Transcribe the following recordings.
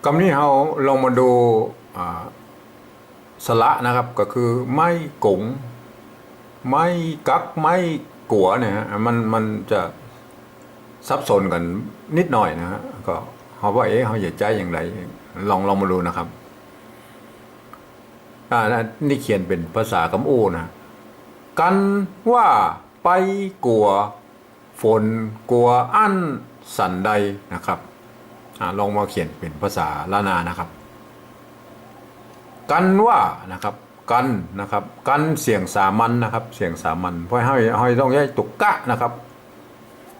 คำนี้เราลองมาดูอ่าสระนะครับก็คือไม้กงไม้กักไม้กัวเนี่ยฮะมันจะซับซ้อนกันนิดหน่อยนะฮะก็เขาว่าเขาจะใจอย่างไรลองมาดูนะครับนี่เขียนเป็นภาษากำอู้นะกันว่าไปกัวฝนกัวอั้นสันใดนะครับลองมาเขียนเป็นภาษาล้านนานะครับกันว่านะครับกันนะครับกันเสียงสามัญนะครับเสียงสามัญเพราะให้ต้องใช้ตุกกะนะครับ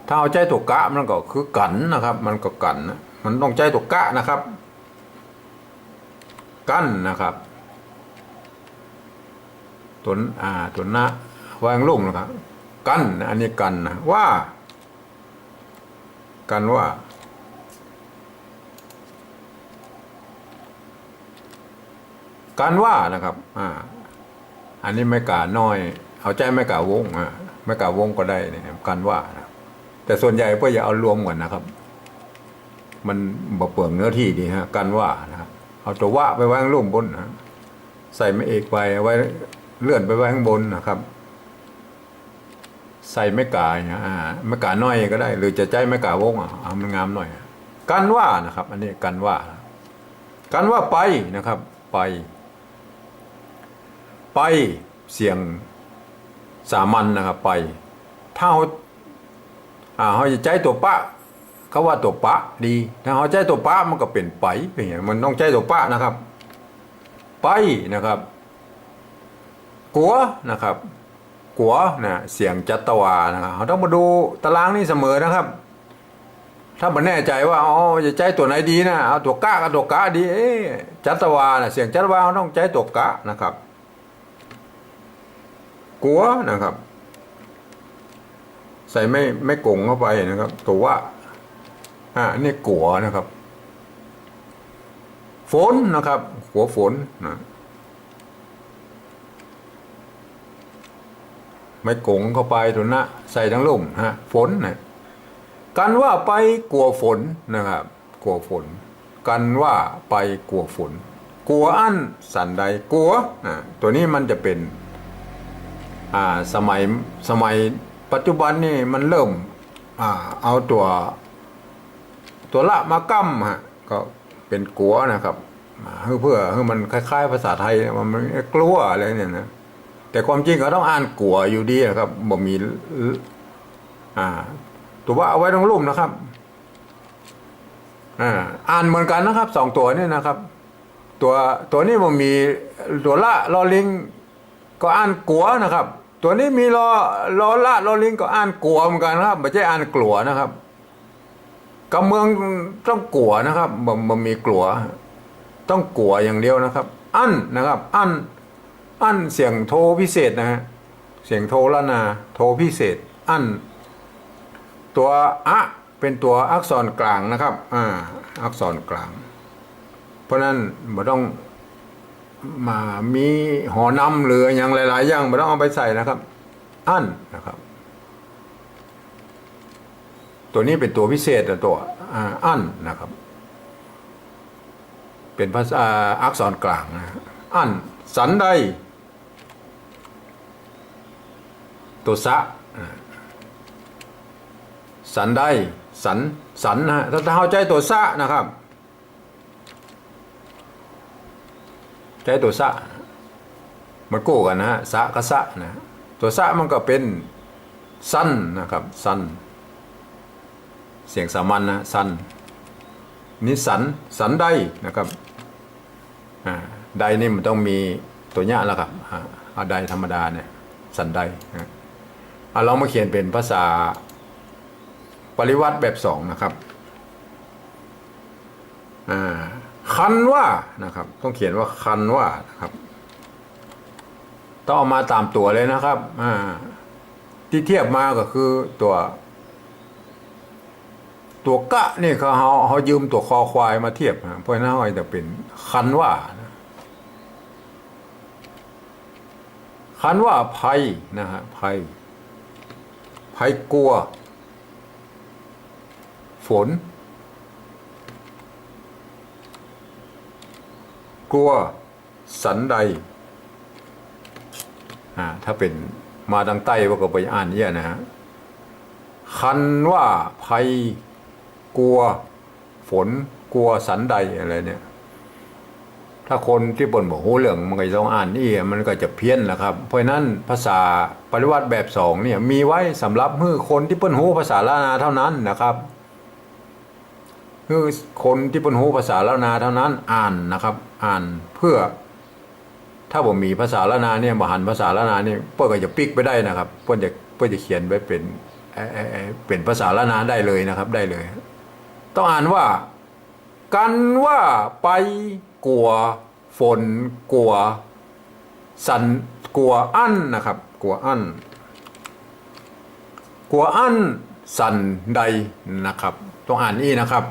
ถ้าเอาใจตุกกะมันก็คือกันนะครับมันก็กันนะมันต้องใจตุกกะนะครับกันนะครับตัวหน้าวางลุ่มนะครับกันอันนี้กันนะว่ากันว่าการว่านะครับอันนี้ไม่กล้าน้อยเอาใจไม่กล้าวงไม่กล้าวงก็ได้เนี่ยการว่านะแต่ส่วนใหญ่เพื่ออย่าเอารวมกันนะครับมันบ่เปลืองเนื้อที่ดีฮะการว่านะครับเอาตัวว่าไปไว้ข้างลุ่มบนนะใส่ไม่เอกไปไว้เลื่อนไปไว้ข้างบนนะครับใส่ไม่กล้านะไม่กล้าน้อยก็ได้หรือจะใจไม่กล้าวงเอามันงามหน่อยการว่านะครับอันนี้การว่าการว่าไปนะครับไปเสียงสามัญนะครับไปถ้าเขาจะใจตัวปะเขาว่าตัวปะดีถ้าเขาใจตัวปะมันก็เป็นไปเป็นอย่างมันต้องใจตัวปะนะครับไปนะครับกัวนะครับกัวนะเสียงจัตวานะครับเขาต้องมาดูตารางนี่เสมอนะครับถ้ามันแน่ใจว่าจะใจตัวไหนดีนะเอาตัวกะกับตัวกะดีจัตวานะเสียงจัตวาเขาต้องใจตัวกะนะครับกัวนะครับใส่ไม่กงเข้าไปนะครับตัวว่านี่กัวนะครับฝนนะครับกัวฝนนะไม่กงเข้าไปตัวนะใส่ทั้งลุ่มฝนนะกันว่าไปกลัวฝนนะครับกลัวฝนกันว่าไปกลัวฝนกลัวอั้นสันใดกลัวตัวนี้มันจะเป็นสมัยปัจจุบันนี่มันเริ่มเอาตัวละมากั้มก็เป็นกัวนะครับเพื่อให้มันคล้ายๆภาษาไทยมันกลัวอะไรเนี่ยนะแต่ความจริงเขาต้องอ่านกัวอยู่ดีนะครับบ่มีตัวว่าเอาไว้ตรงรูปนะครับอ่านเหมือนกันนะครับสองตัวนี่นะครับตัวนี้มันมีตัวละลอลิงก็อ่านกัวนะครับตัวนี้มีลอละลอลิงก็อ่านกัวเหมือนกันนะครับไม่ใช่อ่านกลัวนะครับกำเมืองต้องกลัวนะครับมันมีกลัวต้องกลัวอย่างเดียวนะครับอั้นนะครับอั้นเสียงโทพิเศษนะฮะเสียงโทละนาโทพิเศษอั้นตัวเป็นตัวอักษรกลางนะครับอักษรกลางเพราะนั้นไม่ต้องมามีหอนำหรืออย่างหลายๆอย่างไม่ต้องเอาไปใส่นะครับอั้นนะครับตัวนี้เป็นตัวพิเศษตัวอั้นนะครับเป็นภาษาอักษรกลางอั้นสันใดตัวสะสันได้สันนะฮะถ้าเข้าใจตัวสะนะครับใจตัวสะมันกู้กันนะฮะสะกับสะนะตัวสะมันก็เป็นสั้นนะครับสั้นเสียงสามัญนะสั้นนี่สันได้นะครับใดนี่มันต้องมีตัวเนี้ยแล้วครับใดธรรมดาเนี่ยสันได้เรามาเขียนเป็นภาษาปริวัติแบบสองนะครับคันว่านะครับต้องเขียนว่าคันว่านะครับต้องเอามาตามตัวเลยนะครับที่เทียบมาก็คือตัวกะนี่เขายืมตัวคอควายมาเทียบเพราะนั้นจะเป็นคันว่าคันว่าภัยนะฮะภัยกลัวฝน กลัวสันใดถ้าเป็นมาทางใต้ก็ไปอ่านเนี่ยนะฮะคันว่าภัยกลัวฝนกลัวสันใดอะไรเนี่ยถ้าคนที่บ่นบอกโหเรื่องมันก็ต้องอ่านนี่มันก็จะเพี้ยนแหละครับเพราะฉะนั้นภาษาปริวัติแบบ2เนี่ยมีไว้สำหรับมือคนที่เปิ้นหูภาษาล้านนาเท่านั้นนะครับคือคนที่เปิ้นหูภาษาล้านนาเท่านั้นอ่านนะครับอ่านเพื่อถ้าผมมีภาษาล้านนาเนี่ยบ่หันภาษาล้านนาเนี่ยเปิ้นก็จะปิกไปได้นะครับเปิ้นจะเขียนไว้เป็นภาษาล้านนาได้เลยนะครับได้เลยต้องอ่านว่ากันว่าไปกลัวฝนกลัวสันกลัวอั้นนะครับกลัวอั้นสันใดนะครับต้องอ่านนี่นะครับ